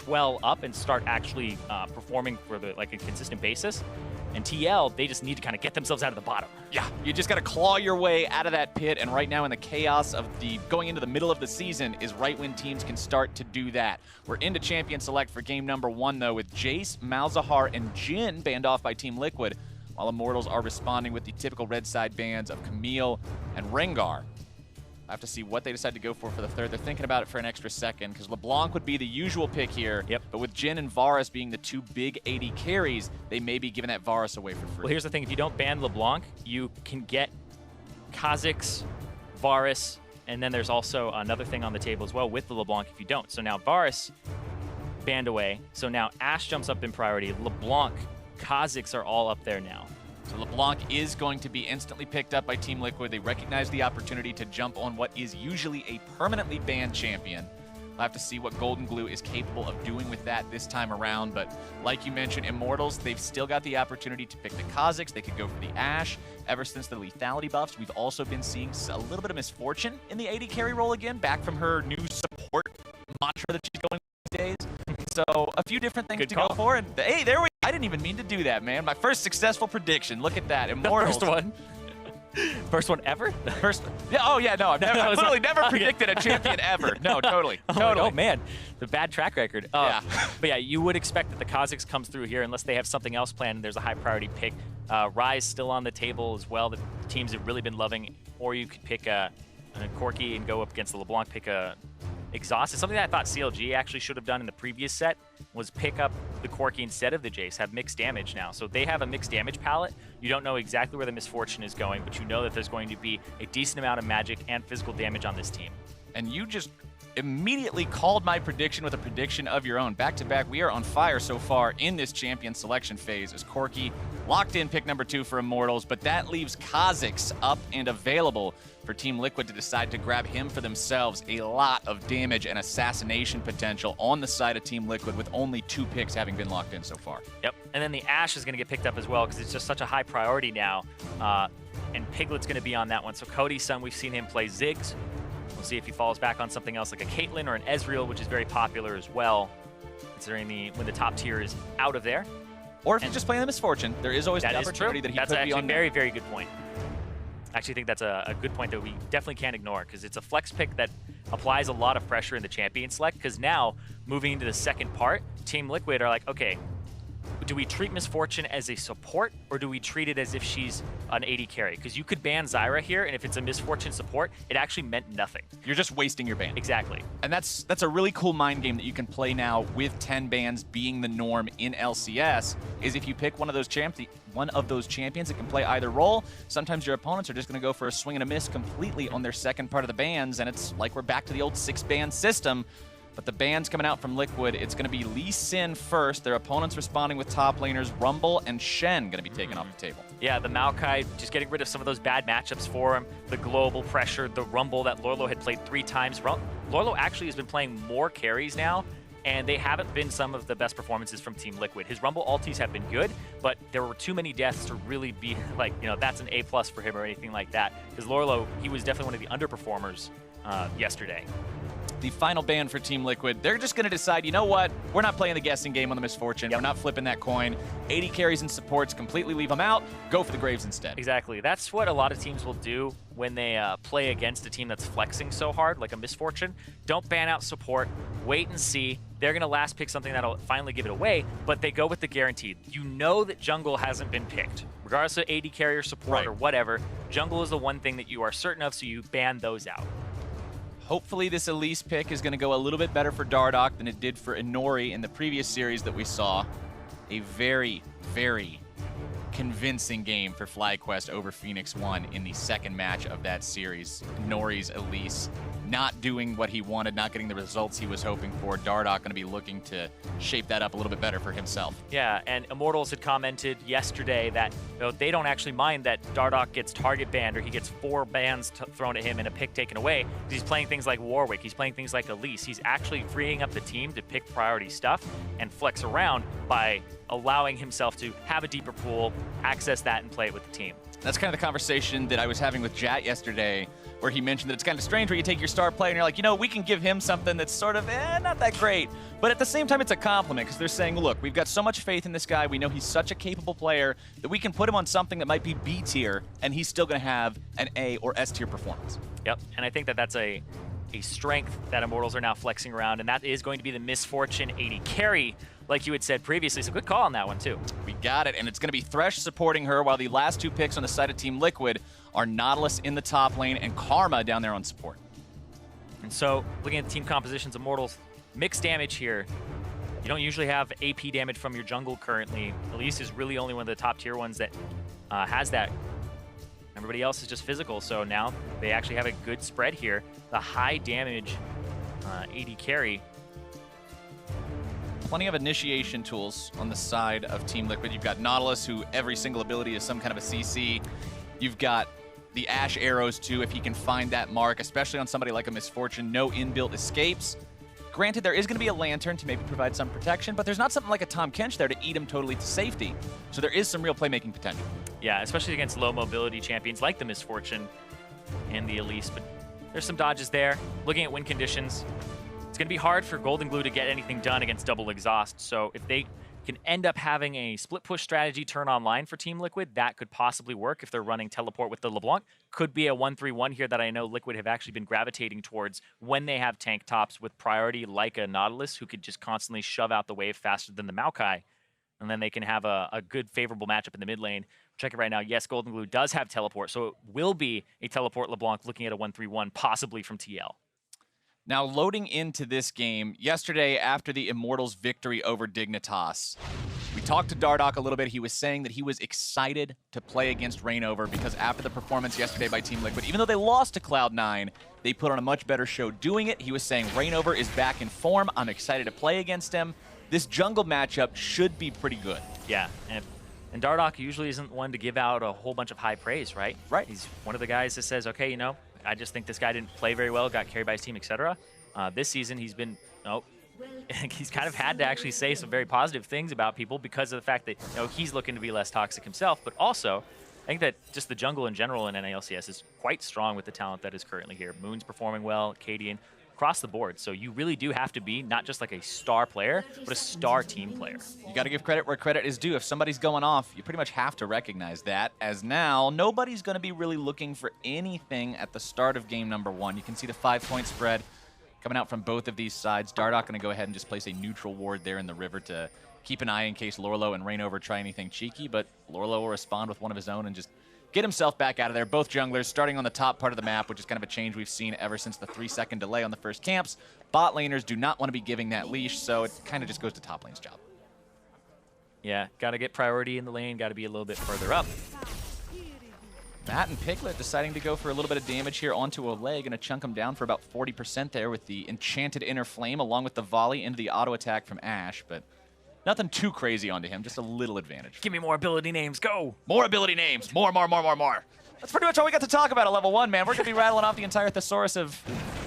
swell up and start actually performing for a consistent basis. And TL, they just need to kind of get themselves out of the bottom. Yeah, you just got to claw your way out of that pit, and right now in the chaos of going into the middle of the season is right when teams can start to do that. We're into Champion Select for game number 1, though, with Jace, Malzahar, and Jhin banned off by Team Liquid, while Immortals are responding with the typical red side bans of Camille and Rengar. I have to see what they decide to go for the third. They're thinking about it for an extra second, because LeBlanc would be the usual pick here. Yep. But with Jhin and Varus being the 2 big AD carries, they may be giving that Varus away for free. Well, here's the thing. If you don't ban LeBlanc, you can get Kha'Zix, Varus, and then there's also another thing on the table as well with the LeBlanc if you don't. So now Varus banned away. So now Ashe jumps up in priority. LeBlanc, Kha'Zix are all up there now. So LeBlanc is going to be instantly picked up by Team Liquid. They recognize the opportunity to jump on what is usually a permanently banned champion. We'll have to see what GoldenGlue is capable of doing with that this time around. But like you mentioned, Immortals, they've still got the opportunity to pick the Kha'Zix. They could go for the Ashe. Ever since the lethality buffs, we've also been seeing a little bit of misfortune in the AD carry role again, back from her new support mantra that she's going these days. So a few different things to go for. And hey, there we go. I didn't even mean to do that, man. My first successful prediction. Look at that. Immortals. The first one. First one ever? First. Yeah. Oh yeah. No, I've literally never predicted a champion ever. No, totally. Oh man, the bad track record. Yeah. But yeah, you would expect that the Kha'Zix comes through here unless they have something else planned and there's a high priority pick. Rise still on the table as well. The teams have really been loving. Or you could pick a Corki and go up against the LeBlanc. Pick a Exhaust. It's something that I thought CLG actually should have done in the previous set, was pick up the Corki instead of the Jace, have mixed damage now. So they have a mixed damage palette. You don't know exactly where the misfortune is going, but you know that there's going to be a decent amount of magic and physical damage on this team. And you just immediately called my prediction with a prediction of your own. Back-to-back, we are on fire so far in this champion selection phase as Corki locked in pick number 2 for Immortals, but that leaves Kha'Zix up and available for Team Liquid to decide to grab him for themselves. A lot of damage and assassination potential on the side of Team Liquid with only 2 picks having been locked in so far. Yep, and then the Ashe is going to get picked up as well because it's just such a high priority now. And Piglet's going to be on that one. So Cody's son, we've seen him play Ziggs. We'll see if he falls back on something else like a Caitlyn or an Ezreal, which is very popular as well, considering when the top tier is out of there. Or if he's just playing the Misfortune, there is always the opportunity that he could be on. That's actually a very, very good point. I actually think that's a good point that we definitely can't ignore because it's a flex pick that applies a lot of pressure in the champion select because now, moving into the second part, Team Liquid are like, okay, do we treat Misfortune as a support or do we treat it as if she's an AD carry? Because you could ban Zyra here, and if it's a Misfortune support, it actually meant nothing. You're just wasting your ban. Exactly. And that's a really cool mind game that you can play now with 10 bans being the norm in LCS, is if you pick one of those champions that can play either role, sometimes your opponents are just going to go for a swing and a miss completely on their second part of the bans, and it's like we're back to the old 6-ban system. But the bans coming out from Liquid, it's going to be Lee Sin first. Their opponents responding with top laners. Rumble and Shen going to be taken off the table. Yeah, the Maokai, just getting rid of some of those bad matchups for him. The global pressure, the Rumble that Lourlo had played 3 times. Lourlo actually has been playing more carries now, and they haven't been some of the best performances from Team Liquid. His Rumble ultis have been good, but there were too many deaths to really be like, you know, that's an A+ for him or anything like that. Because Lourlo, he was definitely one of the underperformers yesterday. The final ban for Team Liquid, they're just going to decide, you know what, we're not playing the guessing game on the Misfortune. We're not flipping that coin. 80 carries and supports, completely leave them out. Go for the Graves instead. Exactly. That's what a lot of teams will do when they play against a team that's flexing so hard, like a Misfortune. Don't ban out support. Wait and see. They're going to last pick something that'll finally give it away, but they go with the guaranteed. You know that jungle hasn't been picked. Regardless of AD carrier support or whatever, jungle is the one thing that you are certain of, so you ban those out. Hopefully this Elise pick is going to go a little bit better for Dardoch than it did for Inori in the previous series that we saw. A very, very convincing game for FlyQuest over Phoenix 1 in the second match of that series. Inori's Elise not doing what he wanted, not getting the results he was hoping for. Dardoch going to be looking to shape that up a little bit better for himself. Yeah, and Immortals had commented yesterday that they don't actually mind that Dardoch gets target banned or he gets 4 bans thrown at him and a pick taken away. He's playing things like Warwick, he's playing things like Elise. He's actually freeing up the team to pick priority stuff and flex around by allowing himself to have a deeper pool, access that, and play it with the team. That's kind of the conversation that I was having with Jat yesterday where he mentioned that it's kind of strange where you take your star player and you're like, you know, we can give him something that's sort of, not that great. But at the same time, it's a compliment because they're saying, look, we've got so much faith in this guy. We know he's such a capable player that we can put him on something that might be B tier, and he's still going to have an A or S tier performance. Yep, and I think that that's a strength that Immortals are now flexing around, and that is going to be the Misfortune AD carry, like you had said previously. So good call on that one, too. We got it, and it's going to be Thresh supporting her, while the last 2 picks on the side of Team Liquid are Nautilus in the top lane and Karma down there on support. And so, looking at the team compositions, Immortals, mixed damage here. You don't usually have AP damage from your jungle currently. Elise is really only one of the top tier ones that has that. Everybody else is just physical, so now they actually have a good spread here. The high damage AD carry. Plenty of initiation tools on the side of Team Liquid. You've got Nautilus, who every single ability is some kind of a CC. You've got the Ashe arrows, too, if he can find that mark, especially on somebody like a Misfortune. No inbuilt escapes. Granted, there is going to be a Lantern to maybe provide some protection, but there's not something like a Tahm Kench there to eat him totally to safety. So there is some real playmaking potential. Yeah, especially against low mobility champions like the Misfortune and the Elise. But there's some dodges there. Looking at win conditions, it's going to be hard for GoldenGlue to get anything done against double exhaust. So if they can end up having a split push strategy turn online for Team Liquid, that could possibly work if they're running teleport with the LeBlanc. Could be a 1-3-1 here that I know Liquid have actually been gravitating towards when they have tank tops with priority like a Nautilus, who could just constantly shove out the wave faster than the Maokai. And then they can have a good favorable matchup in the mid lane. Check it right now. Yes, GoldenGlue does have teleport, so it will be a teleport LeBlanc looking at a 1-3-1, possibly from TL. Now, loading into this game, yesterday after the Immortals' victory over Dignitas, we talked to Dardoch a little bit. He was saying that he was excited to play against ReignOver because after the performance yesterday by Team Liquid, even though they lost to Cloud9, they put on a much better show doing it. He was saying ReignOver is back in form. I'm excited to play against him. This jungle matchup should be pretty good. Yeah, and Dardoch usually isn't one to give out a whole bunch of high praise, right? Right. He's one of the guys that says, okay, you know, I just think this guy didn't play very well, got carried by his team, etc. This season, he's been, he's kind of had to actually say some very positive things about people because of the fact that, he's looking to be less toxic himself. But also, I think that just the jungle in general in NALCS is quite strong with the talent that is currently here. Moon's performing well, Cadian, across the board. So you really do have to be not just like a star player, but a star team player. You got to give credit where credit is due. If somebody's going off, you pretty much have to recognize that, as now nobody's going to be really looking for anything at the start of game number 1. You can see the 5-point spread coming out from both of these sides. Dardoch going to go ahead and just place a neutral ward there in the river to keep an eye in case Lourlo and ReignOver try anything cheeky, but Lourlo will respond with one of his own and just get himself back out of there. Both junglers starting on the top part of the map, which is kind of a change we've seen ever since the 3-second delay on the first camps. Bot laners do not want to be giving that leash, so it kind of just goes to top lane's job. Yeah, got to get priority in the lane, got to be a little bit further up. Matt and Piglet deciding to go for a little bit of damage here onto Olleh, going to chunk him down for about 40% there with the Enchanted Inner Flame, along with the volley into the auto attack from Ashe, but nothing too crazy onto him, just a little advantage. Give me more ability names, go! More ability names, more. That's pretty much all we got to talk about at level 1, man. We're going to be rattling off the entire thesaurus of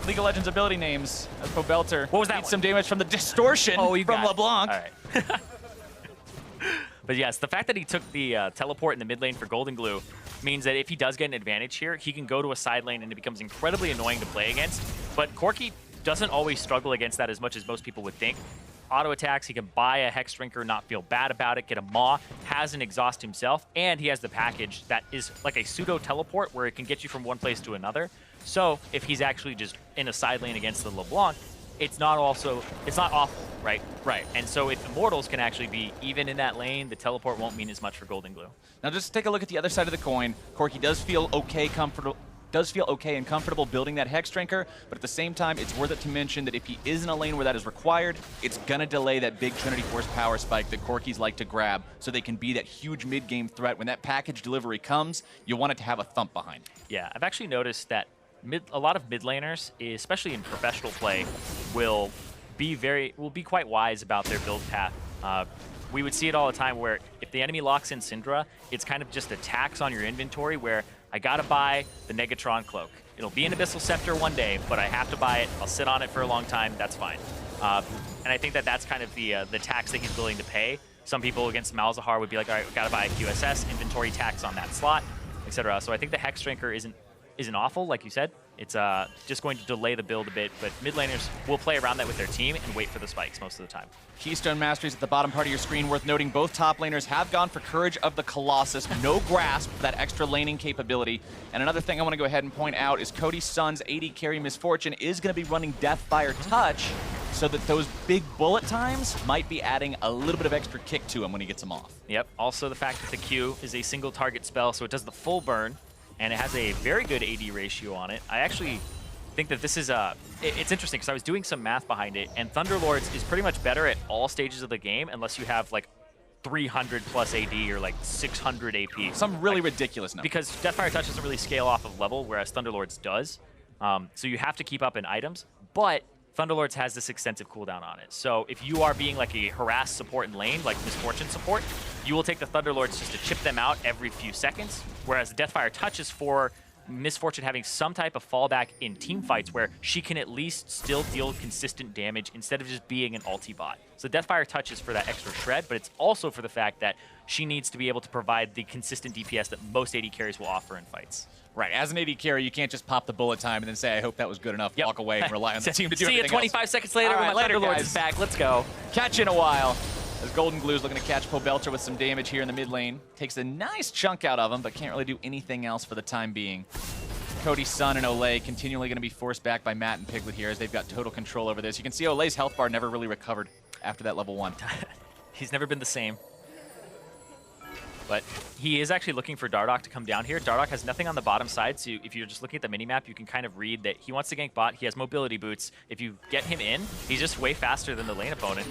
League of Legends ability names as Pobelter what was that eats some damage from the distortion from LeBlanc. All right. But yes, the fact that he took the teleport in the mid lane for GoldenGlue means that if he does get an advantage here, he can go to a side lane and it becomes incredibly annoying to play against. But Corki doesn't always struggle against that as much as most people would think. Auto attacks, he can buy a Hex Drinker, not feel bad about it, get a Maw, has an exhaust himself, and he has the package that is like a pseudo teleport where it can get you from one place to another. So if he's actually just in a side lane against the LeBlanc, it's not awful, right? Right. And so if Immortals can actually be even in that lane, the teleport won't mean as much for GoldenGlue. Now just take a look at the other side of the coin. Corki does feel okay, and comfortable building that Hex Drinker, but at the same time, it's worth it to mention that if he is in a lane where that is required, it's gonna delay that big Trinity Force power spike that Corkis like to grab so they can be that huge mid-game threat. When that package delivery comes, you want it to have a thump behind it. Yeah, I've actually noticed that a lot of mid laners, especially in professional play, will be quite wise about their build path. We would see it all the time where if the enemy locks in Syndra, it's kind of just a tax on your inventory where I gotta buy the Negatron Cloak. It'll be an Abyssal Scepter one day, but I have to buy it. I'll sit on it for a long time. That's fine. And I think that that's kind of the tax that he's willing to pay. Some people against Malzahar would be like, all right, we gotta buy a QSS, inventory tax on that slot, etc. So I think the Hex Drinker isn't isn't awful, like you said. It's just going to delay the build a bit, but mid laners will play around that with their team and wait for the spikes most of the time. Keystone Masteries at the bottom part of your screen. Worth noting, both top laners have gone for Courage of the Colossus. No grasp, that extra laning capability. And another thing I want to go ahead and point out is Cody's son's AD carry Misfortune is going to be running Deathfire Touch, so that those big bullet times might be adding a little bit of extra kick to him when he gets them off. Yep, also the fact that the Q is a single target spell, so it does the full burn, and it has a very good AD ratio on it. I actually think that this is it's interesting because I was doing some math behind it, and Thunderlords is pretty much better at all stages of the game unless you have like 300 plus AD or like 600 AP. Some really ridiculous number. Because Deathfire Touch doesn't really scale off of level, whereas Thunderlords does. So you have to keep up in items, but Thunderlords has this extensive cooldown on it. So if you are being like a harassed support in lane, like Misfortune support, you will take the Thunderlords just to chip them out every few seconds, whereas Deathfire Touch is for Misfortune having some type of fallback in team fights where she can at least still deal consistent damage instead of just being an ulti bot. So Deathfire Touch is for that extra shred, but it's also for the fact that she needs to be able to provide the consistent DPS that most AD carries will offer in fights. Right, as an AD carry, you can't just pop the bullet time and then say, I hope that was good enough, walk away and rely on the team to do everything else. See you 25 seconds later when my Thunderlords is back. Let's go. Catch you in a while. As GoldenGlue is looking to catch Pobelter with some damage here in the mid lane. Takes a nice chunk out of him, but can't really do anything else for the time being. Cody's son and Olleh continually going to be forced back by Matt and Piglet here as they've got total control over this. You can see Olleh's health bar never really recovered after that level 1. He's never been the same. But he is actually looking for Dardoch to come down here. Dardoch has nothing on the bottom side, so if you're just looking at the minimap, you can kind of read that he wants to gank bot. He has mobility boots. If you get him in, he's just way faster than the lane opponent.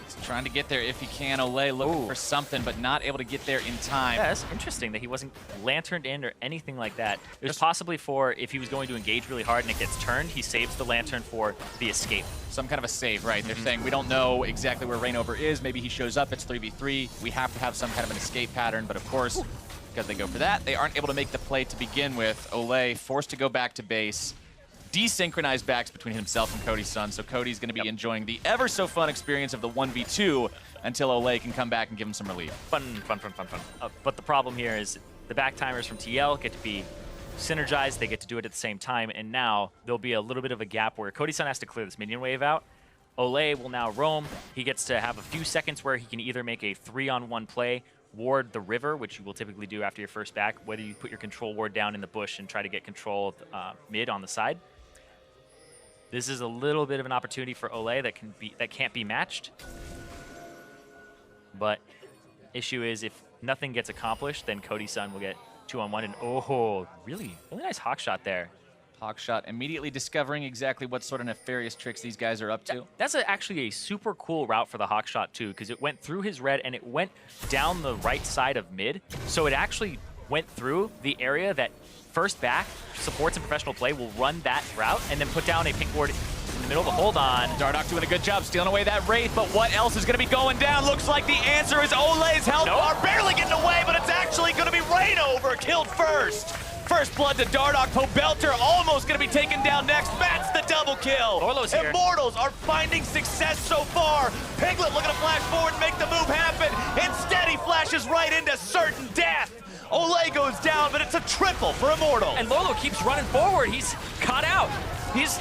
He's trying to get there if he can. Olleh looking for something, but not able to get there in time. Yeah, that's interesting that he wasn't lanterned in or anything like that. It was possibly for if he was going to engage really hard and it gets turned, he saves the lantern for the escape. Some kind of a save, right? They're saying we don't know exactly where ReignOver is. Maybe he shows up, it's 3v3. We have to have some kind of an escape pattern, but of course, because they go for that, they aren't able to make the play to begin with. Olleh forced to go back to base. Desynchronized backs between himself and Cody's son, so Cody's going to be enjoying the ever-so-fun experience of the 1v2 until Olleh can come back and give him some relief. Fun. But the problem here is the back timers from TL get to be synergized, they get to do it at the same time, and now there'll be a little bit of a gap where Cody's son has to clear this minion wave out. Olleh will now roam. He gets to have a few seconds where he can either make a 3-on-1 play, ward the river, which you will typically do after your first back, whether you put your control ward down in the bush and try to get control of mid on the side. This is a little bit of an opportunity for Olleh that can't be matched. But issue is if nothing gets accomplished, then Cody's son will get 2-on-1 and really nice hawk shot there. Hawk shot immediately discovering exactly what sort of nefarious tricks these guys are up to. That's actually a super cool route for the hawk shot too, because it went through his red and it went down the right side of mid. So it actually went through the area that first back supports and professional play will run that route and then put down a pink ward in the middle. But hold on. Dardoch doing a good job stealing away that Wraith, but what else is going to be going down? Looks like the answer is Olleh's health bar barely getting away, but it's actually going to be ReignOver killed first. First blood to Dardoch. Pobelter almost going to be taken down next. Matt's the double kill. Lourlo's here. Immortals are finding success so far. Piglet looking to flash forward and make the move happen. Instead, he flashes right into certain death. Olleh goes down, but it's a triple for Immortal. And Lourlo keeps running forward. He's caught out. He's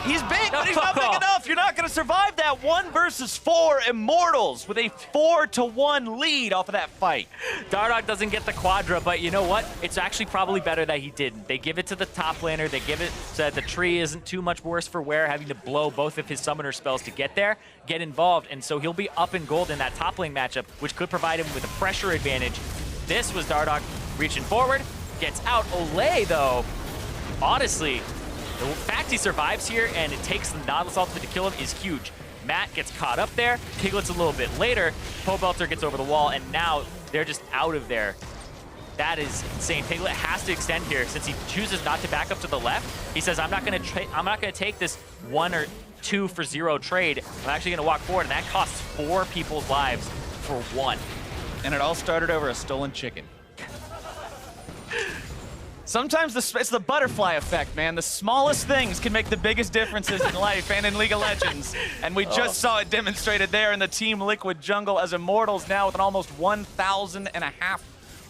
big, but he's not big enough. You're not going to survive that 1 versus 4 Immortals with a 4-1 lead off of that fight. Dardoch doesn't get the quadra, but you know what? It's actually probably better that he didn't. They give it to the top laner. They give it so that the tree isn't too much worse for wear, having to blow both of his summoner spells to get there, get involved, and so he'll be up in gold in that top lane matchup, which could provide him with a pressure advantage. This was Dardoch reaching forward, gets out. Olleh, though, honestly, the fact he survives here and it takes the Nautilus ultimate to kill him is huge. Matt gets caught up there. Piglet's a little bit later. Pobelter gets over the wall, and now they're just out of there. That is insane. Piglet has to extend here since he chooses not to back up to the left. He says, I'm not going to take this 1 or 2 for 0 trade. I'm actually going to walk forward, and that costs 4 people's lives for 1. And it all started over a stolen chicken. Sometimes it's the butterfly effect, man. The smallest things can make the biggest differences in life and in League of Legends. And we just saw it demonstrated there in the Team Liquid jungle as Immortals now with an almost 1,500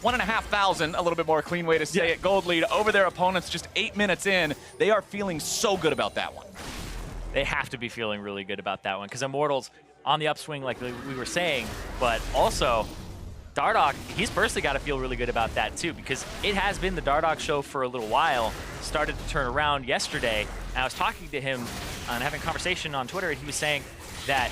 1,500, a little bit more clean way to say it, gold lead over their opponents just 8 minutes in. They are feeling so good about that one. They have to be feeling really good about that one because Immortals on the upswing like we were saying, but also Dardoch, he's personally got to feel really good about that too because it has been the Dardoch show for a little while. Started to turn around yesterday, and I was talking to him and having a conversation on Twitter, and he was saying that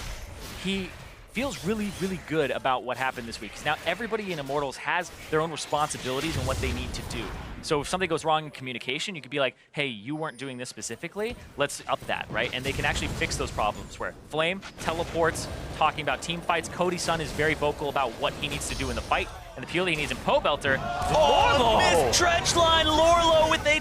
he feels really, really good about what happened this week. Now, everybody in Immortals has their own responsibilities and what they need to do. So if something goes wrong in communication, you could be like, hey, you weren't doing this specifically, let's up that, right? And they can actually fix those problems where Flame teleports, talking about team fights. Cody's son is very vocal about what he needs to do in the fight, and the peel he needs in Pobelter. Oh, missed trench line, Lourlo with a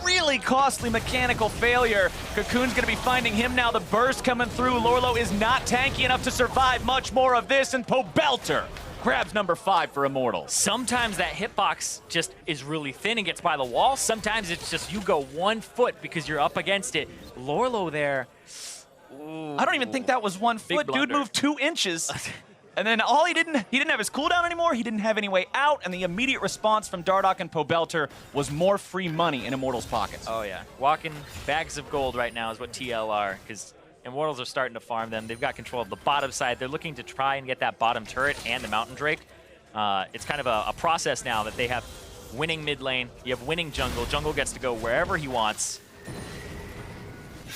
really costly mechanical failure. Cocoon's gonna be finding him now. The burst coming through. Lourlo is not tanky enough to survive much more of this, and Pobelter grabs number 5 for Immortals. Sometimes that hitbox just is really thin and gets by the wall. Sometimes it's just you go 1 foot because you're up against it. Lourlo there. Ooh. I don't even think that was 1 foot. Dude moved 2 inches. And then he didn't have his cooldown anymore. He didn't have any way out. And the immediate response from Dardoch and Pobelter was more free money in Immortals' pockets. Oh, yeah. Walking bags of gold right now is what TL are, because Immortals are starting to farm them. They've got control of the bottom side. They're looking to try and get that bottom turret and the Mountain Drake. It's kind of a process now that they have winning mid lane. You have winning jungle. Jungle gets to go wherever he wants.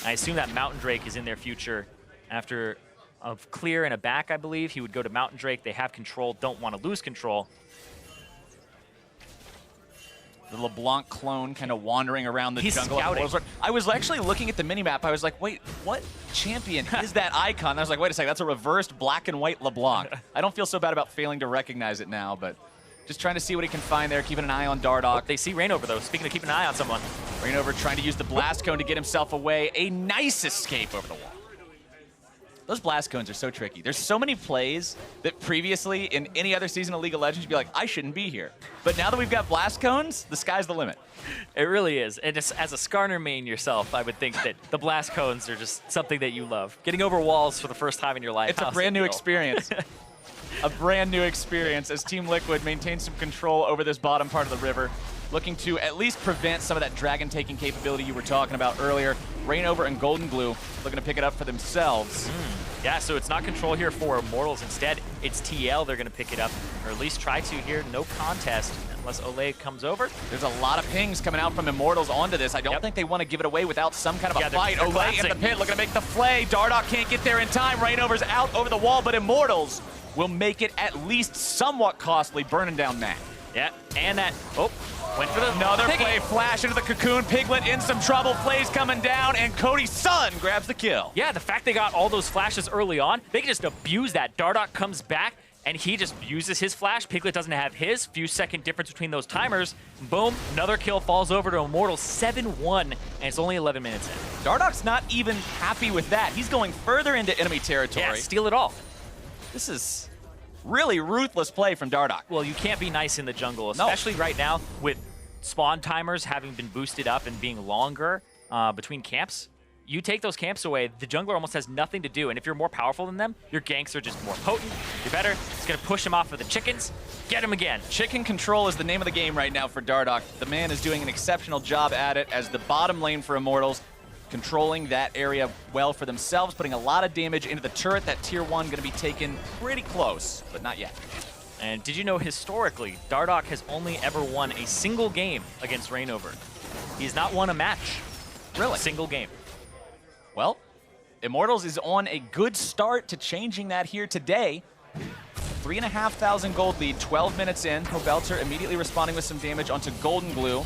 I assume that Mountain Drake is in their future. After a clear and a back, I believe, he would go to Mountain Drake. They have control, don't want to lose control. The LeBlanc clone kind of wandering around the He's jungle. Scouting. I was actually looking at the minimap. I was like, wait, what champion is that icon? I was like, wait a second, that's a reversed black and white LeBlanc. I don't feel so bad about failing to recognize it now, but just trying to see what he can find there, keeping an eye on Dardoch. Oh, they see ReignOver, though. Speaking of keeping an eye on someone. ReignOver trying to use the blast cone to get himself away. A nice escape over the wall. Those blast cones are so tricky. There's so many plays that previously in any other season of League of Legends, you'd be like, I shouldn't be here. But now that we've got blast cones, the sky's the limit. It really is. And just as a Skarner main yourself, I would think that the blast cones are just something that you love. Getting over walls for the first time in your life. It's a brand new experience. A brand new experience as Team Liquid maintains some control over this bottom part of the river, looking to at least prevent some of that dragon taking capability you were talking about earlier. ReignOver and GoldenGlue looking to pick it up for themselves. Yeah, so it's not control here for Immortals. Instead, it's TL. They're going to pick it up, or at least try to here. No contest unless Olleh comes over. There's a lot of pings coming out from Immortals onto this. I don't think they want to give it away without some kind of a fight. Olleh in the pit looking to make the flay. Dardoch can't get there in time. ReignOver's out over the wall, but Immortals will make it at least somewhat costly, burning down Matt. Yeah, and that, went for the another play, flash into the cocoon. Piglet in some trouble, plays coming down, and Cody's son grabs the kill. Yeah, the fact they got all those flashes early on, they can just abuse that. Dardoch comes back, and he just uses his flash. Piglet doesn't have his. Few second difference between those timers. Boom, another kill falls over to Immortals, 7-1, and it's only 11 minutes in. Dardoch's not even happy with that. He's going further into enemy territory. Yeah, steal it all. This is really ruthless play from Dardoch. Well, you can't be nice in the jungle, especially right now with spawn timers having been boosted up and being longer between camps. You take those camps away, the jungler almost has nothing to do, and if you're more powerful than them, your ganks are just more potent, you're better. It's going to push him off of the chickens. Get him again. Chicken control is the name of the game right now for Dardoch. The man is doing an exceptional job at it as the bottom lane for Immortals, controlling that area well for themselves, putting a lot of damage into the turret. That tier 1 going to be taken pretty close, but not yet. And did you know historically, Dardoch has only ever won a single game against ReignOver. He's not won a match. Really? A single game. Well, Immortals is on a good start to changing that here today. 3,500 gold lead, 12 minutes in. Pobelter immediately responding with some damage onto GoldenGlue.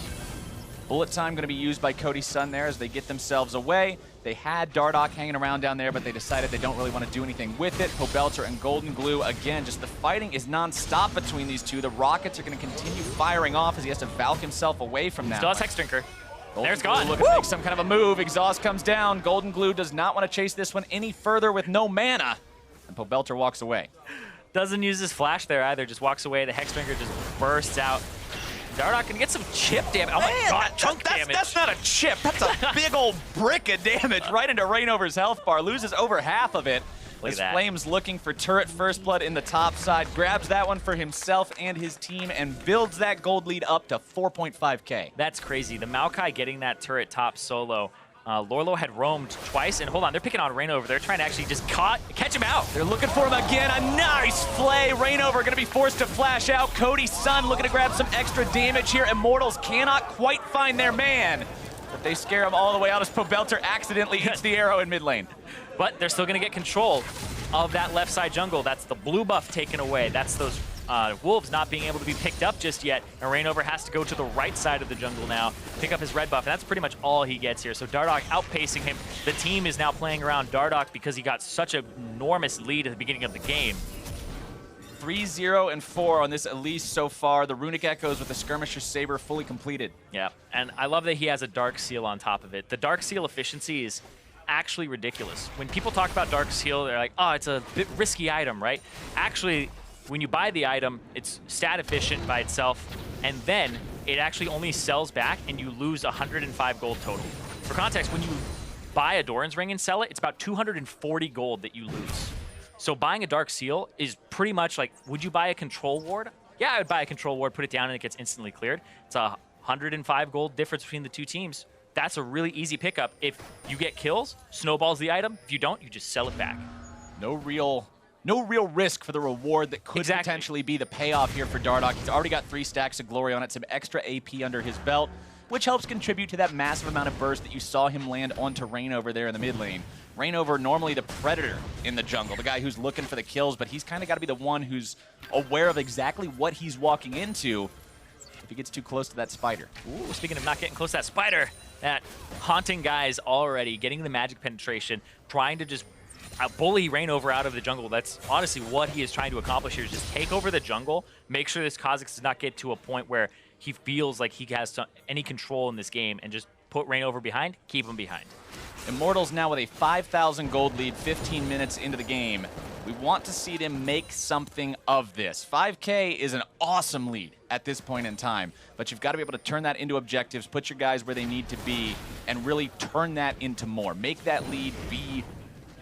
Bullet time going to be used by Cody's son there as they get themselves away. They had Dardoch hanging around down there, but they decided they don't really want to do anything with it. Pobelter and GoldenGlue, again, just the fighting is non-stop between these two. The rockets are going to continue firing off as he has to valk himself away from that. Still has Hexdrinker. There's gone. Looking to make some kind of a move. Exhaust comes down. GoldenGlue does not want to chase this one any further with no mana. And Pobelter walks away. Doesn't use his flash there either. Just walks away. The Hexdrinker just bursts out. Dardoch can get some chip damage. Oh my god, chunk damage. That's not a chip. That's a big old brick of damage right into ReignOver's health bar. Loses over half of it. Look As at that. Flames looking for turret first blood in the top side, grabs that one for himself and his team and builds that gold lead up to 4.5K. That's crazy. The Maokai getting that turret top solo. Lourlo had roamed twice, and hold on, they're picking on ReignOver. They're trying to actually just catch him out. They're looking for him again. A nice play. ReignOver going to be forced to flash out. Cody's son looking to grab some extra damage here. Immortals cannot quite find their man, but they scare him all the way out as Pobelter accidentally hits the arrow in mid lane. But they're still going to get control of that left side jungle. That's the blue buff taken away. That's those wolves not being able to be picked up just yet. And ReignOver has to go to the right side of the jungle now, pick up his red buff, and that's pretty much all he gets here. So Dardoch outpacing him. The team is now playing around Dardoch because he got such an enormous lead at the beginning of the game. 3-0 and 4 on this Elise so far. The Runic Echoes with the Skirmisher Saber fully completed. Yeah, and I love that he has a Dark Seal on top of it. The Dark Seal efficiency is actually ridiculous. When people talk about Dark Seal, they're like, oh, it's a bit risky item, right? Actually, when you buy the item, it's stat efficient by itself, and then it actually only sells back and you lose 105 gold total. For context, when you buy a Doran's Ring and sell it, it's about 240 gold that you lose. So buying a Dark Seal is pretty much like, would you buy a Control Ward? Yeah, I would buy a Control Ward, put it down, and it gets instantly cleared. It's a 105 gold difference between the two teams. That's a really easy pickup. If you get kills, snowballs the item. If you don't, you just sell it back. No real risk for the reward that could potentially be the payoff here for Dardoch. He's already got 3 stacks of glory on it, some extra AP under his belt, which helps contribute to that massive amount of burst that you saw him land onto ReignOver there in the mid lane. ReignOver, normally the predator in the jungle, the guy who's looking for the kills, but he's kind of got to be the one who's aware of exactly what he's walking into if he gets too close to that spider. Ooh, speaking of not getting close to that spider, that haunting guys already, getting the magic penetration, trying to just bully ReignOver out of the jungle. That's honestly what he is trying to accomplish here, is just take over the jungle, make sure this Kha'Zix does not get to a point where he feels like he has any control in this game, and just put ReignOver behind, keep him behind. Immortals now with a 5,000 gold lead 15 minutes into the game. We want to see them make something of this. 5K is an awesome lead at this point in time, but you've got to be able to turn that into objectives, put your guys where they need to be, and really turn that into more. Make that lead be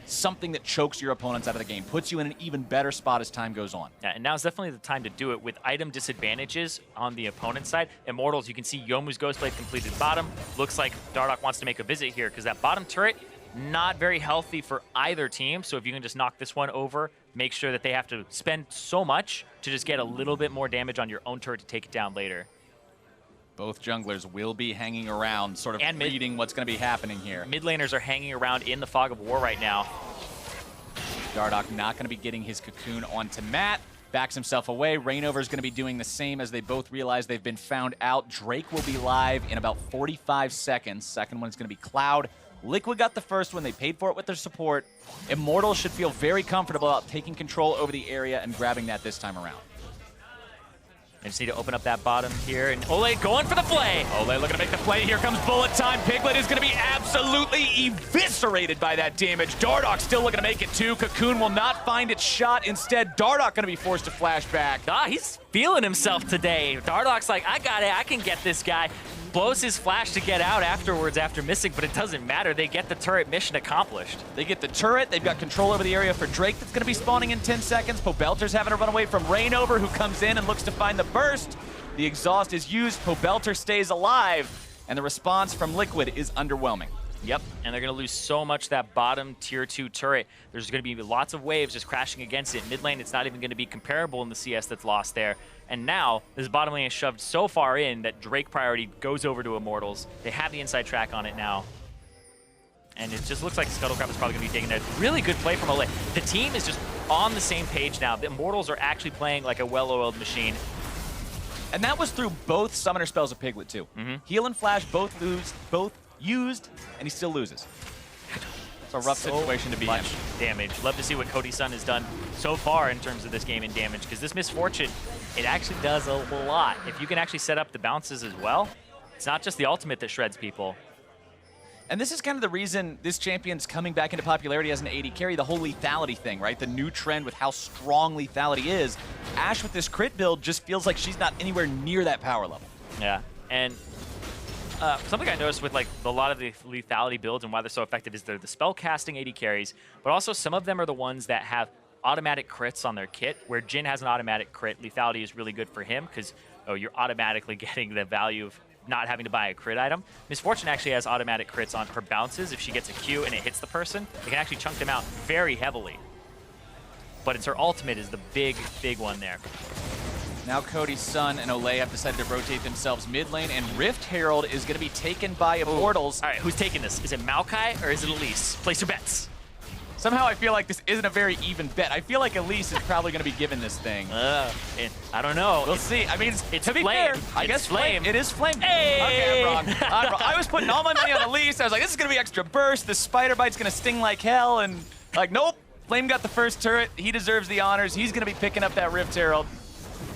something that chokes your opponents out of the game, puts you in an even better spot as time goes on. Yeah, and now's definitely the time to do it with item disadvantages on the opponent's side. Immortals, you can see Yomu's Ghostblade completed bottom. Looks like Dardoch wants to make a visit here because that bottom turret, not very healthy for either team. So if you can just knock this one over, make sure that they have to spend so much to just get a little bit more damage on your own turret to take it down later. Both junglers will be hanging around, sort of reading what's going to be happening here. Mid laners are hanging around in the fog of war right now. Dardoch not going to be getting his cocoon onto Matt. Backs himself away. ReignOver is going to be doing the same as they both realize they've been found out. Drake will be live in about 45 seconds. Second one is going to be Cloud. Liquid got the first one. They paid for it with their support. Immortals should feel very comfortable about taking control over the area and grabbing that this time around. They just need to open up that bottom here, and Olleh going for the play. Olleh looking to make the play. Here comes bullet time. Piglet is going to be absolutely eviscerated by that damage. Dardoch still looking to make it too. Cocoon will not find its shot. Instead, Dardoch going to be forced to flash back. He's feeling himself today. Dardoch's like, I got it. I can get this guy. Blows his flash to get out afterwards after missing, but it doesn't matter. They get the turret, mission accomplished. They get the turret. They've got control over the area for Drake that's going to be spawning in 10 seconds. Pobelter's having to run away from ReignOver, who comes in and looks to find the burst. The exhaust is used. Pobelter stays alive, and the response from Liquid is underwhelming. Yep, and they're going to lose so much that bottom tier 2 turret. There's going to be lots of waves just crashing against it. Mid lane, it's not even going to be comparable in the CS that's lost there. And now, this bottom lane is shoved so far in that Drake priority goes over to Immortals. They have the inside track on it now. And it just looks like Scuttlecraft is probably going to be taking that. Really good play from Olleh. The team is just on the same page now. The Immortals are actually playing like a well-oiled machine. And that was through both summoner spells of Piglet, too. Heal and Flash both used, and he still loses. It's a rough situation to be in. Damage. Love to see what Cody's son has done so far in terms of this game in damage, because this Misfortune, it actually does a lot. If you can actually set up the bounces as well, it's not just the ultimate that shreds people. And this is kind of the reason this champion's coming back into popularity as an AD carry, the whole lethality thing, right? The new trend with how strong lethality is. Ashe with this crit build just feels like she's not anywhere near that power level. Yeah, and something I noticed with like a lot of the lethality builds and why they're so effective is they're the spell casting AD carries, but also some of them are the ones that have automatic crits on their kit. Where Jhin has an automatic crit, lethality is really good for him because you're automatically getting the value of not having to buy a crit item. Misfortune actually has automatic crits on her bounces. If she gets a Q and it hits the person, it can actually chunk them out very heavily. But it's her ultimate is the big one there. Now Cody's son and Olleh have decided to rotate themselves mid lane, and Rift Herald is going to be taken by Immortals. All right, who's taking this? Is it Maokai or is it Elise? Place your bets. Somehow I feel like this isn't a very even bet. I feel like Elise is probably going to be given this thing. I don't know. We'll see. I mean, it's to be Flame. fair, I guess Flame. It is Flame. Hey! Okay, I'm wrong. I was putting all my money on Elise. I was like, this is going to be extra burst. The spider bite's going to sting like hell. And like, nope. Flame got the first turret. He deserves the honors. He's going to be picking up that Rift Herald.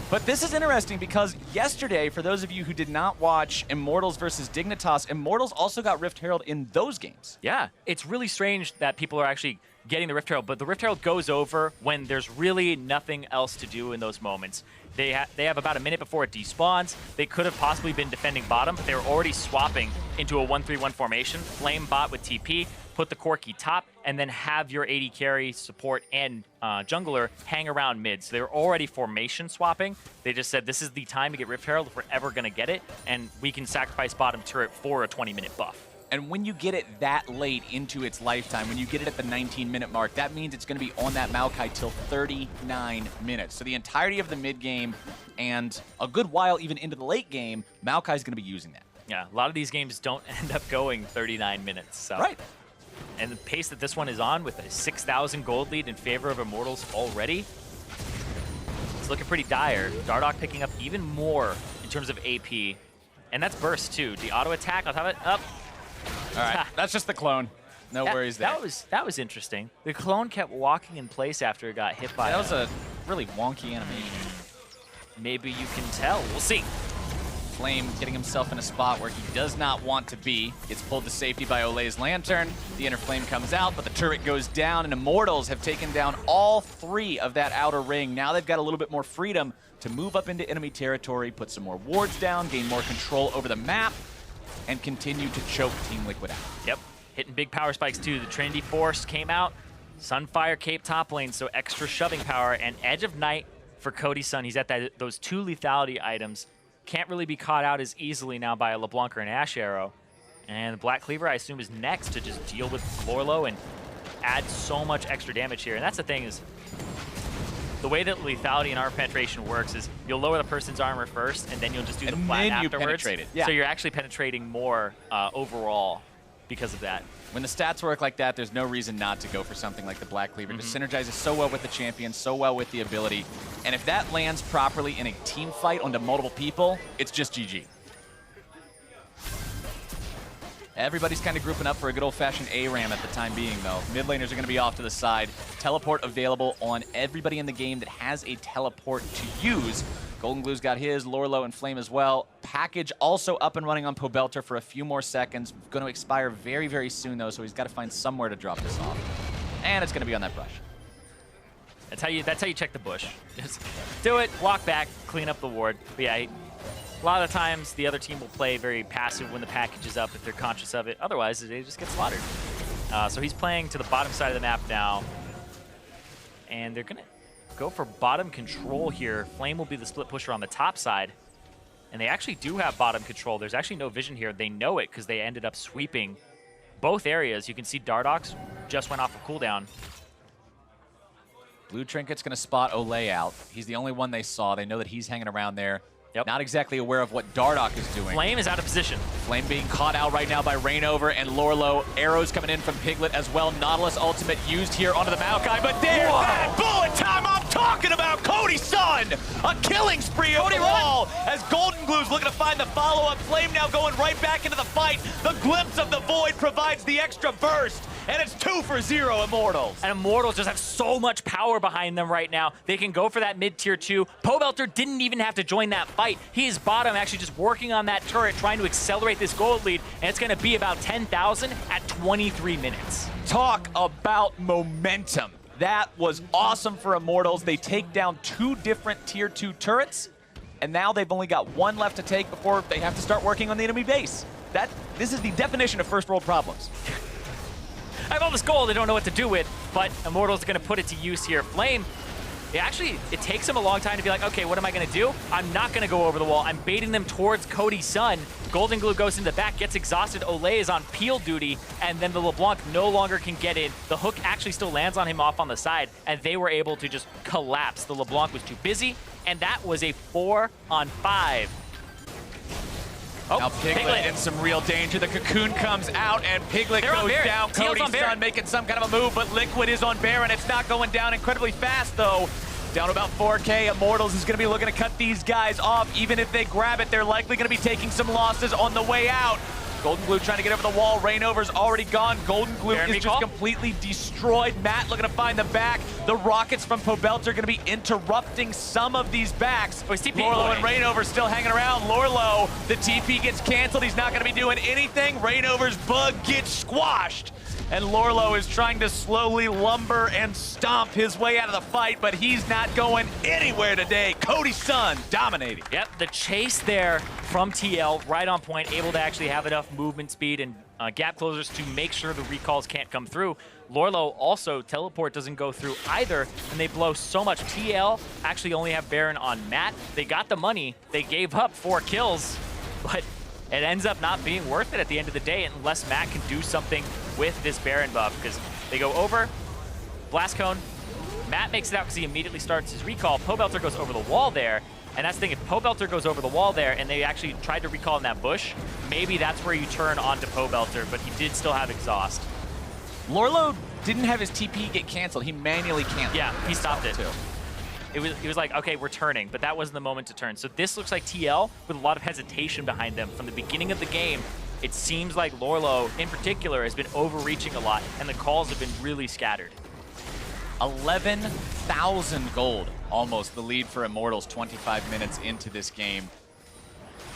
But this is interesting because yesterday, for those of you who did not watch Immortals versus Dignitas, Immortals also got Rift Herald in those games. Yeah, it's really strange that people are actually getting the Rift Herald, but the Rift Herald goes over when there's really nothing else to do in those moments. They have about a minute before it despawns. They could have possibly been defending bottom, but they were already swapping into a 1-3-1 formation. Flame bot with TP, put the Corki top, and then have your AD carry, support, and jungler hang around mid. So they were already formation swapping. They just said, this is the time to get Rift Herald if we're ever going to get it, and we can sacrifice bottom turret for a 20-minute buff. And when you get it that late into its lifetime, when you get it at the 19-minute mark, that means it's going to be on that Maokai till 39 minutes. So the entirety of the mid game and a good while even into the late game, Maokai is going to be using that. Yeah, a lot of these games don't end up going 39 minutes. So. Right. And the pace that this one is on with a 6,000 gold lead in favor of Immortals already, it's looking pretty dire. Dardoch picking up even more in terms of AP. And that's burst too. The auto attack on top of it, up. All right, that's just the clone. No worries there. That was interesting. The clone kept walking in place after it got hit by that was a really wonky animation. Maybe you can tell. We'll see. Flame getting himself in a spot where he does not want to be. Gets pulled to safety by Olleh's Lantern. The inner flame comes out, but the turret goes down, and Immortals have taken down all three of that outer ring. Now they've got a little bit more freedom to move up into enemy territory, put some more wards down, gain more control over the map, and continue to choke Team Liquid out. Yep, hitting big power spikes too. The Trinity Force came out. Sunfire Cape top lane, so extra shoving power. And Edge of Night for Cody's son. He's at those two lethality items. Can't really be caught out as easily now by a LeBlanc or an Ashe Arrow. And the Black Cleaver, I assume, is next to just deal with Lourlo and add so much extra damage here. And that's the thing is, the way that lethality and armor penetration works is you'll lower the person's armor first, and then you'll just do the flat afterwards. Yeah. So you're actually penetrating more overall because of that. When the stats work like that, there's no reason not to go for something like the Black Cleaver. It just synergizes so well with the champion, so well with the ability. And if that lands properly in a team fight onto multiple people, it's just GG. Everybody's kind of grouping up for a good old-fashioned ARAM at the time being, though. Mid laners are going to be off to the side. Teleport available on everybody in the game that has a teleport to use. GoldenGlue's got his, Lourlo and Flame as well. Package also up and running on Pobelter for a few more seconds. Going to expire very, very soon, though, so he's got to find somewhere to drop this off. And it's going to be on that brush. That's how you check the bush. Just do it, walk back, clean up the ward. But yeah, a lot of the times the other team will play very passive when the package is up if they're conscious of it. Otherwise, they just get slaughtered. So he's playing to the bottom side of the map now. And they're going to go for bottom control here. Flame will be the split pusher on the top side. And they actually do have bottom control. There's actually no vision here. They know it because they ended up sweeping both areas. You can see Dardoch just went off a cooldown. Blue Trinket's going to spot Olleh out. He's the only one they saw. They know that he's hanging around there. Yep. Not exactly aware of what Dardoch is doing. Flame is out of position. Flame being caught out right now by ReignOver and Lourlo. Arrows coming in from Piglet as well. Nautilus ultimate used here onto the Maokai, but there's that bullet time I'm talking about! Cody's son! A killing spree over the wall as GoldenGlue's looking to find the follow-up. Flame now going right back into the fight. The glimpse of the void provides the extra burst, and it's 2-for-0 Immortals. And Immortals just have so much power behind them right now. They can go for that mid-tier 2. Pobelter didn't even have to join that fight. He is bottom, actually just working on that turret, trying to accelerate this gold lead, and it's going to be about 10,000 at 23 minutes. Talk about momentum. That was awesome for Immortals. They take down 2 different tier 2 turrets, and now they've only got 1 left to take before they have to start working on the enemy base. This is the definition of first world problems. I have all this gold I don't know what to do with, but Immortals going to put it to use here. Flame, it takes him a long time to be like, okay, what am I going to do? I'm not going to go over the wall. I'm baiting them towards Cody's son. GoldenGlue goes in the back, gets exhausted. Olleh is on peel duty, and then the LeBlanc no longer can get in. The hook actually still lands on him off on the side, and they were able to just collapse. The LeBlanc was too busy, and that was a 4-on-5. Oh, now Piglet in some real danger. The cocoon comes out and Piglet goes down. Cody's son making some kind of a move, but Liquid is on Baron. It's not going down incredibly fast though. Down to about 4K. Immortals is going to be looking to cut these guys off. Even if they grab it, they're likely going to be taking some losses on the way out. GoldenGlue trying to get over the wall. ReignOver's already gone. GoldenGlue is just completely destroyed. Matt looking to find the back. The rockets from Pobelter are going to be interrupting some of these backs. Lourlo and ReignOver still hanging around. Lourlo, the TP gets canceled. He's not going to be doing anything. ReignOver's bug gets squashed. And Lourlo is trying to slowly lumber and stomp his way out of the fight, but he's not going anywhere today. Cody's son dominating. Yep, the chase there from TL, right on point, able to actually have enough movement speed and gap closers to make sure the recalls can't come through. Lourlo also, teleport doesn't go through either, and they blow so much. TL actually only have Baron on Matt. They got the money, they gave up 4 kills, but it ends up not being worth it at the end of the day unless Matt can do something with this Baron buff, because they go over, Blast Cone, Matt makes it out because he immediately starts his recall. Pobelter goes over the wall there, and that's the thing, if Pobelter goes over the wall there and they actually tried to recall in that bush, maybe that's where you turn onto Pobelter, but he did still have exhaust. Lourlo didn't have his TP get canceled. He manually canceled. Yeah, he stopped it. He was like, okay, we're turning, but that wasn't the moment to turn. So this looks like TL with a lot of hesitation behind them. From the beginning of the game, it seems like Lourlo, in particular, has been overreaching a lot, and the calls have been really scattered. 11,000 gold, almost the lead for Immortals 25 minutes into this game.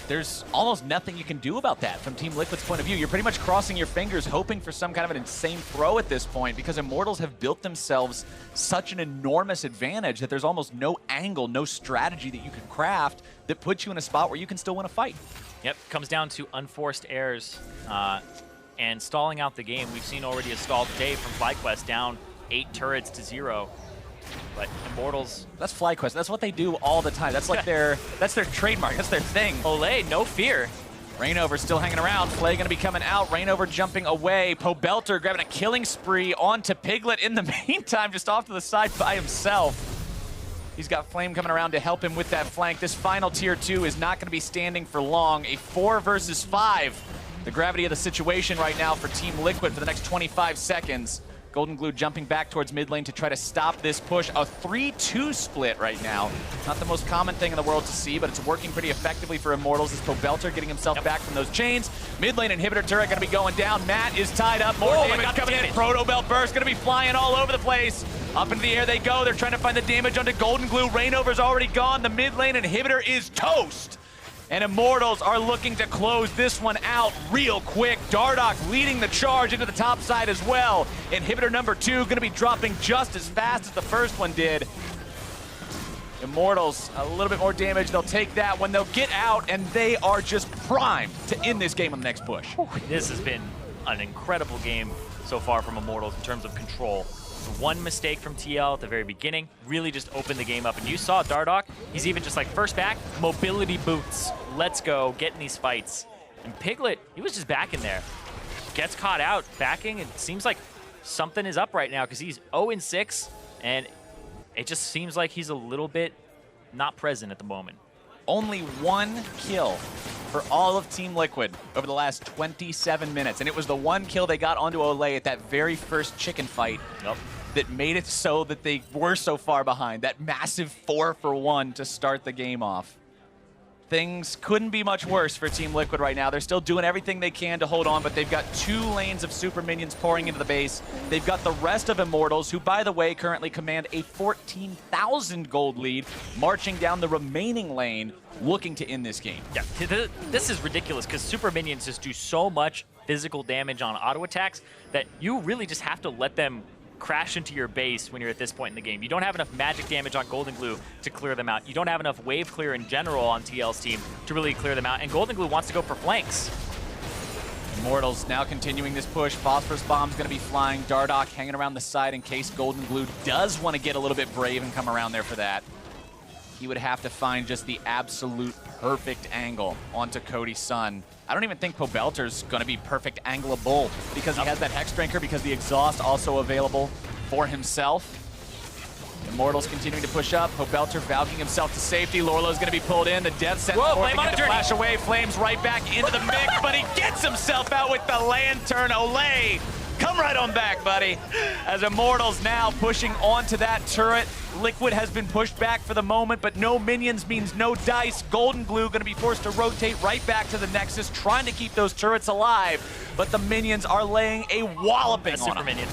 There's almost nothing you can do about that from Team Liquid's point of view. You're pretty much crossing your fingers, hoping for some kind of an insane throw at this point, because Immortals have built themselves such an enormous advantage that there's almost no angle, no strategy that you can craft that puts you in a spot where you can still win a fight. Yep, comes down to unforced errors and stalling out the game. We've seen already a stall today from FlyQuest, down 8 turrets to 0. But Immortals... That's FlyQuest. That's what they do all the time. That's like their trademark. That's their thing. Olleh, no fear. ReignOver still hanging around. Flay going to be coming out. ReignOver jumping away. Pobelter grabbing a killing spree onto Piglet in the meantime, just off to the side by himself. He's got Flame coming around to help him with that flank. This final tier 2 is not going to be standing for long. A 4 versus 5. The gravity of the situation right now for Team Liquid for the next 25 seconds. GoldenGlue jumping back towards mid lane to try to stop this push. A 3-2 split right now. Not the most common thing in the world to see, but it's working pretty effectively for Immortals as Pobelter getting himself back from those chains. Mid lane inhibitor turret going to be going down. Matt is tied up. More damage coming in. Proto Belt Burst going to be flying all over the place. Up into the air they go. They're trying to find the damage onto GoldenGlue. ReignOver's already gone. The mid lane inhibitor is toast. And Immortals are looking to close this one out real quick. Dardoch leading the charge into the top side as well. Inhibitor number 2 going to be dropping just as fast as the first one did. Immortals, a little bit more damage. They'll take that when they'll get out, and they are just primed to end this game on the next push. This has been an incredible game so far from Immortals in terms of control. One mistake from TL at the very beginning really just opened the game up. And you saw Dardoch, he's even just like first back, mobility boots. Let's go, get in these fights. And Piglet, he was just back in there. Gets caught out, backing. It seems like something is up right now because he's 0-6, and it just seems like he's a little bit not present at the moment. Only 1 kill for all of Team Liquid over the last 27 minutes. And it was the 1 kill they got onto Olleh at that very first chicken fight that made it so that they were so far behind. That massive 4-for-1 to start the game off. Things couldn't be much worse for Team Liquid right now. They're still doing everything they can to hold on, but they've got 2 lanes of super minions pouring into the base. They've got the rest of Immortals, who, by the way, currently command a 14,000 gold lead, marching down the remaining lane, looking to end this game. Yeah, this is ridiculous because super minions just do so much physical damage on auto attacks that you really just have to let them crash into your base when you're at this point in the game. You don't have enough magic damage on GoldenGlue to clear them out. You don't have enough wave clear in general on TL's team to really clear them out. And GoldenGlue wants to go for flanks. Immortals now continuing this push. Phosphorus Bomb's going to be flying. Dardoch hanging around the side in case GoldenGlue does want to get a little bit brave and come around there for that. He would have to find just the absolute perfect angle onto Cody's son. I don't even think Pobelter's going to be perfect angleable because he has that Hex Drinker, because the exhaust also available for himself. Immortals continuing to push up. Pobelter valking himself to safety. Lourlo's going to be pulled in. The death set. Flame on a journey. Flash away. Flames right back into the mix, but he gets himself out with the lantern. Olleh, come right on back, buddy. As Immortals now pushing onto that turret. Liquid has been pushed back for the moment, but no minions means no dice. GoldenGlue going to be forced to rotate right back to the Nexus, trying to keep those turrets alive, but the minions are laying a walloping on them. Minion.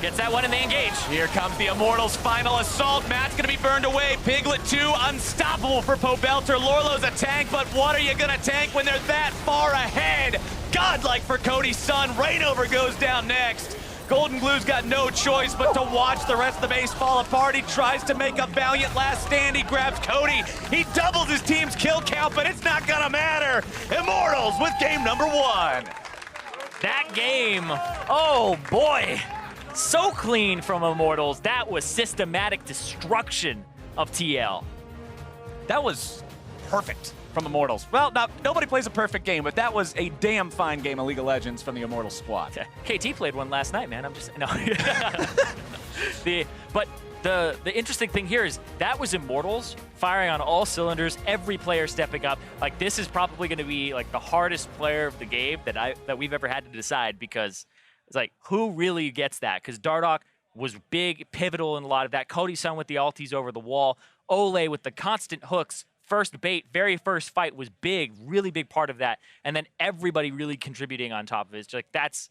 Gets that one and they engage. Here comes the Immortals' final assault. Matt's going to be burned away. Piglet 2, unstoppable for Pobelter. Lourlo's a tank, but what are you going to tank when they're that far ahead? Godlike for Cody's son. ReignOver goes down next. GoldenGlue's got no choice but to watch the rest of the base fall apart. He tries to make a valiant last stand. He grabs Cody. He doubles his team's kill count, but it's not going to matter. Immortals with game number 1. That game, oh boy. So clean from Immortals. That was systematic destruction of TL. That was perfect from Immortals. Well, nobody plays a perfect game, but that was a damn fine game of League of Legends from the Immortals squad. KT played one last night, man. I'm just, no. But the interesting thing here is that was Immortals firing on all cylinders, every player stepping up. Like, this is probably going to be like the hardest player of the game that we've ever had to decide, because it's like, who really gets that? Because Dardoch was big, pivotal in a lot of that. Cody's son with the ultis over the wall. Olleh with the constant hooks. First bait, very first fight was big, really big part of that. And then everybody really contributing on top of it. It's like, that's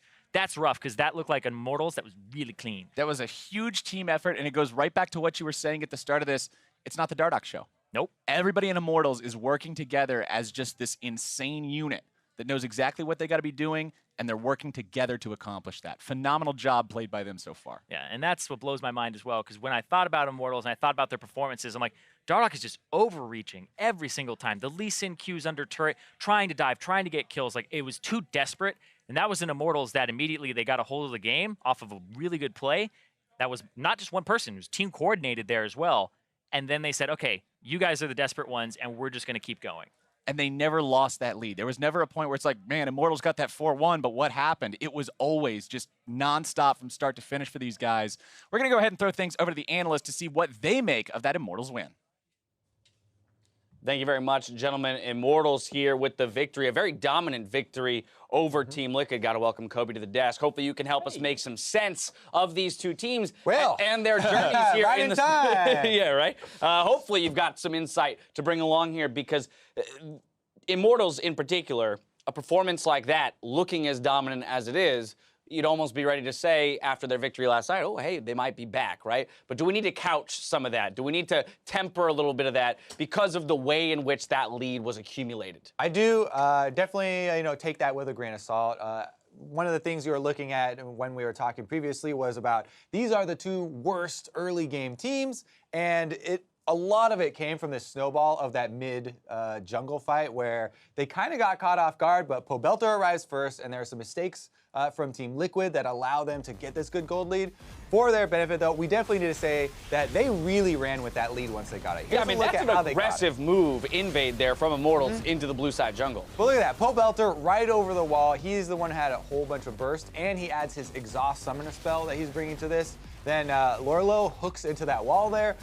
rough, because that looked like Immortals that was really clean. That was a huge team effort, and it goes right back to what you were saying at the start of this. It's not the Dardoch show. Nope. Everybody in Immortals is working together as just this insane unit that knows exactly what they got to be doing, and they're working together to accomplish that. Phenomenal job played by them so far. Yeah, and that's what blows my mind as well, because when I thought about Immortals and I thought about their performances, I'm like, Dardoch is just overreaching every single time. The Lee Sin Q's under turret, trying to dive, trying to get kills. Like, it was too desperate, and that was in Immortals that immediately they got a hold of the game off of a really good play. That was not just one person, it was team coordinated there as well. And then they said, okay, you guys are the desperate ones, and we're just going to keep going. And they never lost that lead. There was never a point where it's like, man, Immortals got that 4-1, but what happened? It was always just nonstop from start to finish for these guys. We're going to go ahead and throw things over to the analysts to see what they make of that Immortals win. Thank you very much, gentlemen. Immortals here with the victory, a very dominant victory over Team Liquid. Got to welcome Cody to the desk. Hopefully you can help us make some sense of these two teams and their journeys here right in time. Yeah, right. Hopefully you've got some insight to bring along here, because Immortals in particular, a performance like that, looking as dominant as it is, you'd almost be ready to say after their victory last night, oh, hey, they might be back, right? But do we need to couch some of that? Do we need to temper a little bit of that because of the way in which that lead was accumulated? I do definitely, take that with a grain of salt. One of the things you were looking at when we were talking previously was about these are the two worst early game teams, and a lot of it came from this snowball of that mid jungle fight where they kind of got caught off guard, but Pobelter arrives first, and there are some mistakes from Team Liquid that allow them to get this good gold lead. For their benefit, though, we definitely need to say that they really ran with that lead once they got it. Yeah, I mean, that's an aggressive move, invade there from Immortals into the blue side jungle. But look at that, Pobelter right over the wall. He's the one who had a whole bunch of burst, and he adds his exhaust summoner spell that he's bringing to this. Then Lourlo hooks into that wall there,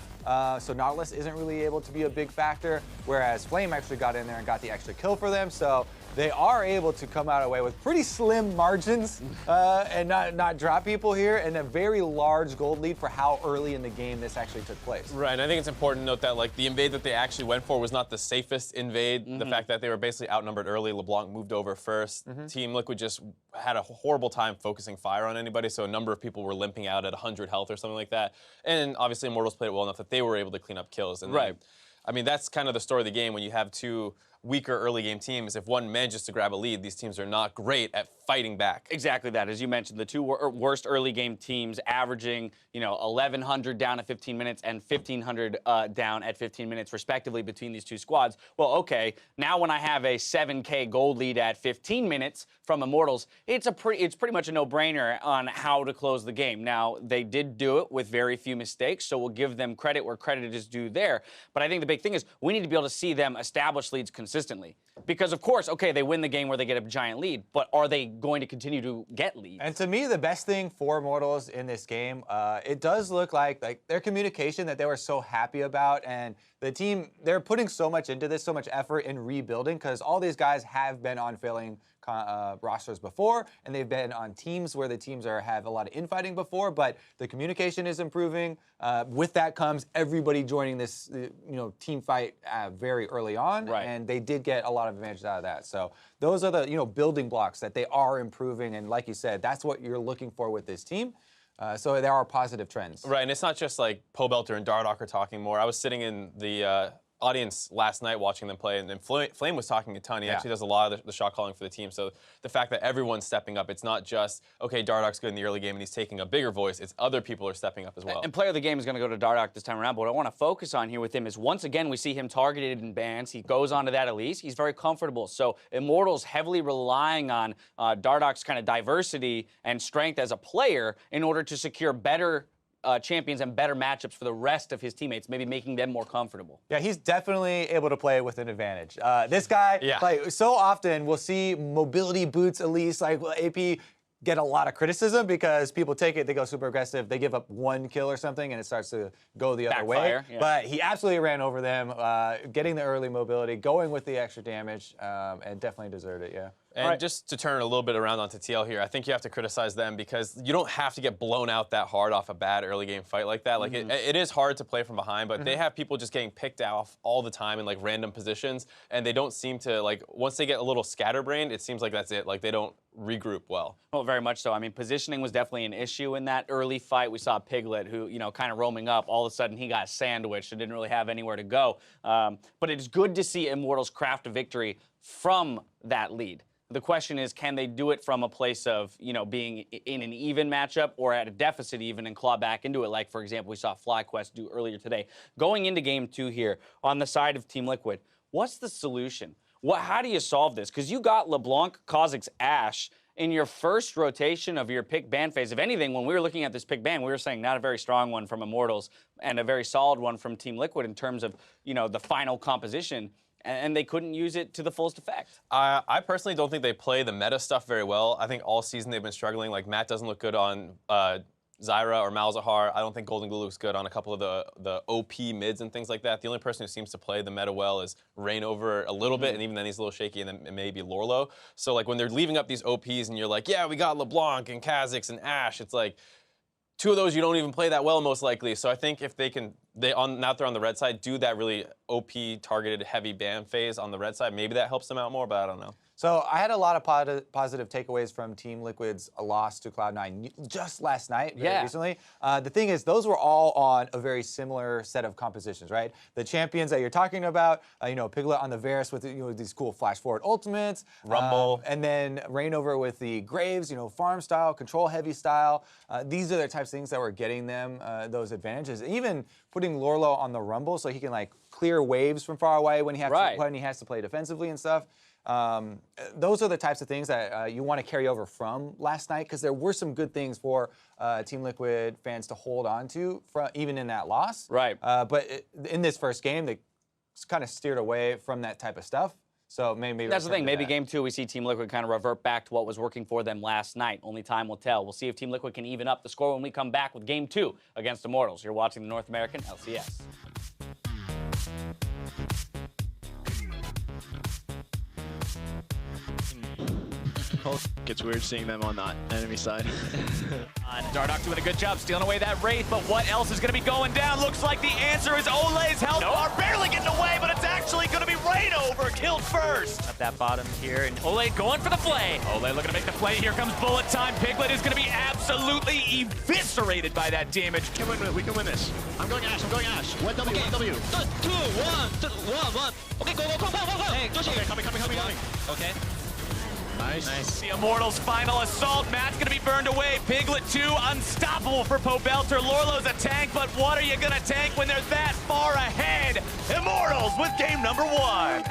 so Nautilus isn't really able to be a big factor, whereas Flame actually got in there and got the extra kill for them. So they are able to come out away with pretty slim margins and not drop people here, and a very large gold lead for how early in the game this actually took place. Right, and I think it's important to note that like the invade that they actually went for was not the safest invade. The fact that they were basically outnumbered early, LeBlanc moved over first. Team Liquid just had a horrible time focusing fire on anybody, so a number of people were limping out at 100 health or something like that. And obviously Immortals played it well enough that they were able to clean up kills. And right. I mean, that's kind of the story of the game when you have two weaker early game teams, if one manages to grab a lead, these teams are not great at fighting back. Exactly that. As you mentioned, the two worst early game teams averaging, 1,100 down at 15 minutes and 1,500 down at 15 minutes, respectively, between these two squads. Well, okay, now when I have a 7K gold lead at 15 minutes from Immortals, it's pretty much a no-brainer on how to close the game. Now, they did do it with very few mistakes, so we'll give them credit where credit is due there. But I think the big thing is we need to be able to see them establish leads consistently. Because, of course, okay, they win the game where they get a giant lead, but are they going to continue to get leads? And to me, the best thing for Immortals in this game, it does look like their communication that they were so happy about, and the team, they're putting so much into this, so much effort in rebuilding, because all these guys have been on failing rosters before, and they've been on teams where the teams have a lot of infighting before, but the communication is improving. With that comes everybody joining this, team fight very early on, right. And they did get a lot of advantage out of that. So those are the building blocks that they are improving, and like you said, that's what you're looking for with this team. So there are positive trends. Right, and it's not just like Pobelter and Dardoch are talking more. I was sitting in the audience last night watching them play, and Flame was talking a ton. He actually does a lot of the shot calling for the team. So the fact that everyone's stepping up, it's not just, okay, Dardoch's good in the early game and he's taking a bigger voice, it's other people are stepping up as well. And player of the game is going to go to Dardoch this time around, but what I want to focus on here with him is once again we see him targeted in bans. He goes onto that Elise. He's very comfortable. So Immortals heavily relying on Dardoch's kind of diversity and strength as a player in order to secure better champions and better matchups for the rest of his teammates, maybe making them more comfortable. Yeah, he's definitely able to play with an advantage. This guy, so often we'll see mobility boots Elise, AP get a lot of criticism because people take it, they go super aggressive, they give up one kill or something, and it starts to go the other way. Yeah. But he absolutely ran over them, getting the early mobility, going with the extra damage, and definitely deserved it, yeah. And just to turn it a little bit around onto TL here, I think you have to criticize them because you don't have to get blown out that hard off a bad early game fight like that. Like it is hard to play from behind, but they have people just getting picked off all the time in like random positions, and they don't seem to once they get a little scatterbrained, it seems like that's it. Like they don't regroup well. Well, very much so. I mean, positioning was definitely an issue in that early fight. We saw Piglet, who, kind of roaming up. All of a sudden, he got sandwiched and didn't really have anywhere to go. But it's good to see Immortals craft a victory from that lead. The question is, can they do it from a place of, being in an even matchup or at a deficit even and claw back into it? Like, for example, we saw FlyQuest do earlier today. Going into game 2 here, on the side of Team Liquid, what's the solution? How do you solve this? Because you got LeBlanc, Kha'Zix, Ashe in your first rotation of your pick ban phase. If anything, when we were looking at this pick ban, we were saying not a very strong one from Immortals and a very solid one from Team Liquid in terms of, the final composition. And they couldn't use it to the fullest effect. I personally don't think they play the meta stuff very well. I think all season they've been struggling. Like, Matt doesn't look good on Zyra or Malzahar. I don't think GoldenGlue looks good on a couple of the OP mids and things like that. The only person who seems to play the meta well is ReignOver a little bit, and even then he's a little shaky, and then maybe Lourlo. So, when they're leaving up these OPs and you're like, yeah, we got LeBlanc and Kha'Zix and Ashe, it's like, two of those you don't even play that well most likely. So I think if they can, now they're on the red side, do that really OP targeted heavy ban phase on the red side, maybe that helps them out more, but I don't know. So I had a lot of positive takeaways from Team Liquid's loss to Cloud9 just last night, very recently. The thing is, those were all on a very similar set of compositions, right? The champions that you're talking about, Piglet on the Varus with these cool flash forward ultimates, Rumble, and then ReignOver with the Graves, farm style, control heavy style. These are the types of things that were getting them those advantages. Even putting Lourlo on the Rumble so he can clear waves from far away when he has to play defensively and stuff. Those are the types of things that you want to carry over from last night, because there were some good things for Team Liquid fans to hold on to, even in that loss. Right. But in this first game, they kind of steered away from that type of stuff. So maybe that's the thing. Maybe game 2, we see Team Liquid kind of revert back to what was working for them last night. Only time will tell. We'll see if Team Liquid can even up the score when we come back with game 2 against Immortals. You're watching the North American LCS. It's weird seeing them on that enemy side. Dardoch doing a good job stealing away that Wraith, but what else is going to be going down? Looks like the answer is Olleh's health bar barely getting away, but it's actually going to be ReignOver killed first. At that bottom here, and Olleh going for the play. Olleh looking to make the play. Here comes bullet time. Piglet is going to be absolutely absolutely eviscerated by that damage. We can win this. I'm going Ashe. 1W. 2, 1, 1. Okay, go. Hey, Okay, coming. Okay. Nice. The Immortals' final assault. Matt's gonna be burned away. Piglet 2, unstoppable for Pobelter. Lourlo's a tank, but what are you gonna tank when they're that far ahead? Immortals with game number 1.